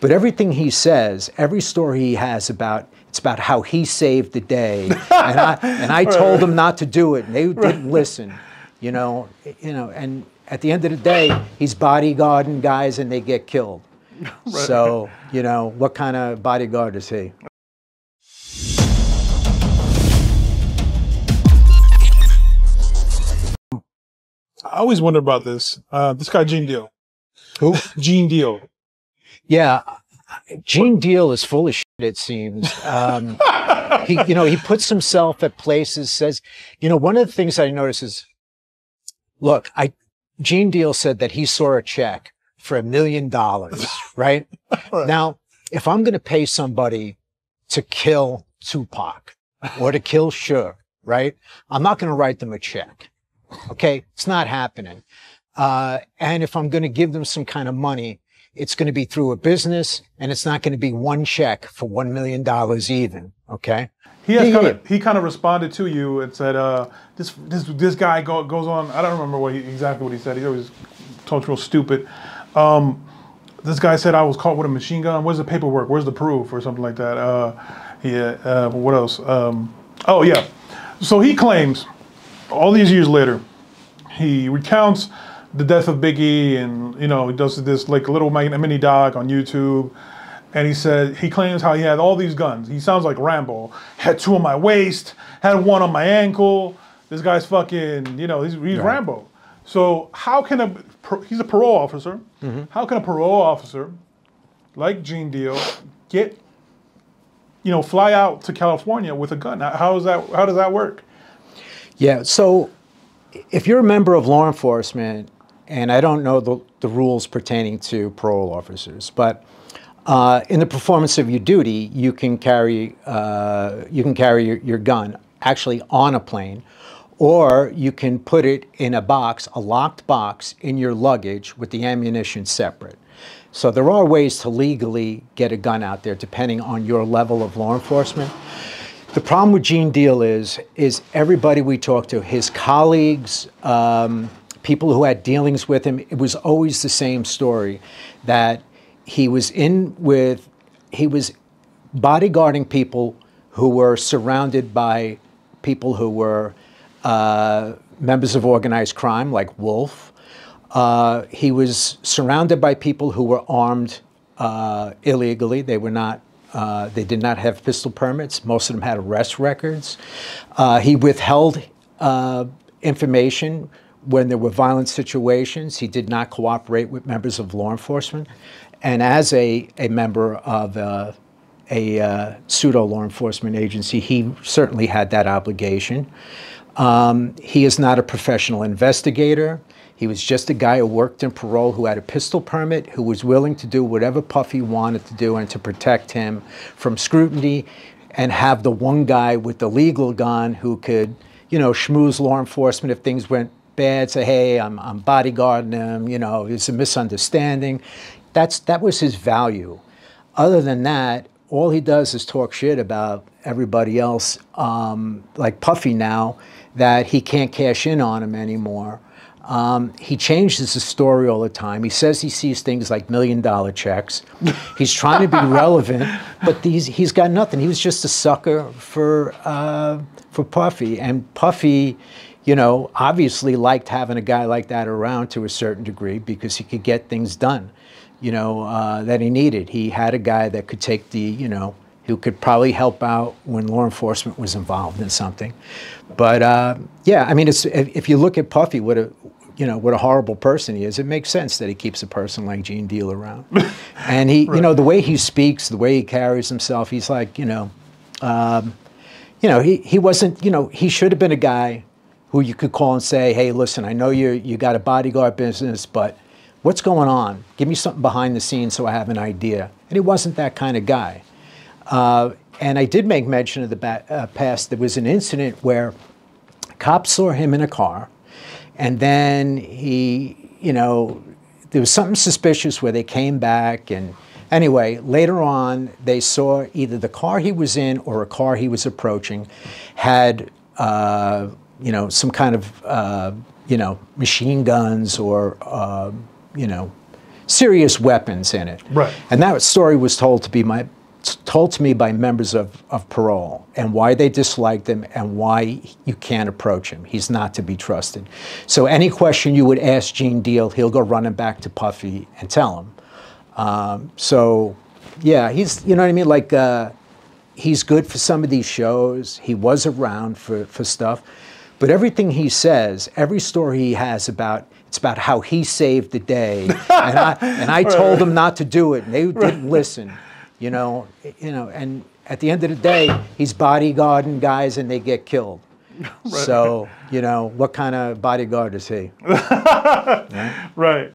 But everything he says, every story he has it's about how he saved the day, and I told them not to do it, and they didn't listen, you know, and at the end of the day, he's bodyguarding guys and they get killed. Right. So, you know, what kind of bodyguard is he? I always wonder about this. This guy, Gene Deal. Who? Gene Deal. Yeah. Gene Deal is full of shit, it seems. He puts himself at places, says, you know, one of the things I notice is, look, Gene Deal said that he saw a check for $1 million, right? Right. Now, if I'm going to pay somebody to kill Tupac or to kill Sucka, right? I'm not going to write them a check. Okay? It's not happening. And if I'm going to give them some kind of money, it's going to be through a business, and it's not going to be one check for $1 million even. Okay. He kind of responded to you and said, this guy goes on. I don't remember exactly what he said. He always talks real stupid. This guy said I was caught with a machine gun. Where's the paperwork? Where's the proof? Or something like that. What else? Oh yeah. So he claims, all these years later, he recounts the death of Biggie, and you know, he does this like little mini doc on YouTube, and he claims how he had all these guns. He sounds like Rambo. Had 2 on my waist, had 1 on my ankle. This guy's fucking, you know, he's right. Rambo. So how can he's a parole officer. Mm-hmm. How can a parole officer like Gene Deal get, you know, fly out to California with a gun? How does that work? Yeah. So if you're a member of law enforcement, and I don't know the rules pertaining to parole officers, but in the performance of your duty, you can carry your gun actually on a plane, or you can put it in a box, a locked box, in your luggage with the ammunition separate. So there are ways to legally get a gun out there depending on your level of law enforcement. The problem with Gene Deal is everybody we talk to, his colleagues, people who had dealings with him, it was always the same story, that he was bodyguarding people who were surrounded by people who were members of organized crime, like Wolf. He was surrounded by people who were armed illegally. They were not. They did not have pistol permits. Most of them had arrest records. He withheld information when there were violent situations. He did not cooperate with members of law enforcement. And as a member of a pseudo-law enforcement agency, he certainly had that obligation. He is not a professional investigator. He was just a guy who worked in parole, who had a pistol permit, who was willing to do whatever Puffy wanted to do and to protect him from scrutiny, and have the one guy with the legal gun who could, you know, schmooze law enforcement if things went bad, say, hey, I'm bodyguarding him, you know, it's a misunderstanding. That was his value. Other than that, all he does is talk shit about everybody else, like Puffy now, that he can't cash in on him anymore. He changes the story all the time. He says he sees things like $1 million checks. He's trying to be relevant, but he's got nothing. He was just a sucker for Puffy. And Puffy, you know, obviously liked having a guy like that around to a certain degree because he could get things done, you know, that he needed. He had a guy that could take the, you know, who could probably help out when law enforcement was involved in something. But yeah, I mean, if you look at Puffy, what a horrible person he is, it makes sense that he keeps a person like Gene Deal around. And he, right. You know, the way he speaks, the way he carries himself, he's like, he wasn't, you know, he should have been a guy who you could call and say, hey, listen, I know you got a bodyguard business, but what's going on? Give me something behind the scenes so I have an idea. And he wasn't that kind of guy. And I did make mention of the past. There was an incident where cops saw him in a car, and then he, you know, there was something suspicious where they came back, and anyway, later on, they saw either the car he was in or a car he was approaching had, you know, some kind of, you know, machine guns or, you know, serious weapons in it. Right. And that story was told to me by members of parole, and why they disliked him and why you can't approach him. He's not to be trusted. So any question you would ask Gene Deal, he'll go running back to Puffy and tell him. So yeah, he's, you know what I mean? Like, he's good for some of these shows. He was around for stuff. But everything he says, every story he has it's about how he saved the day. And I told him not to do it, and they didn't listen. You know, and at the end of the day, he's bodyguarding guys and they get killed. Right. So, you know, what kind of bodyguard is he? Right? Right.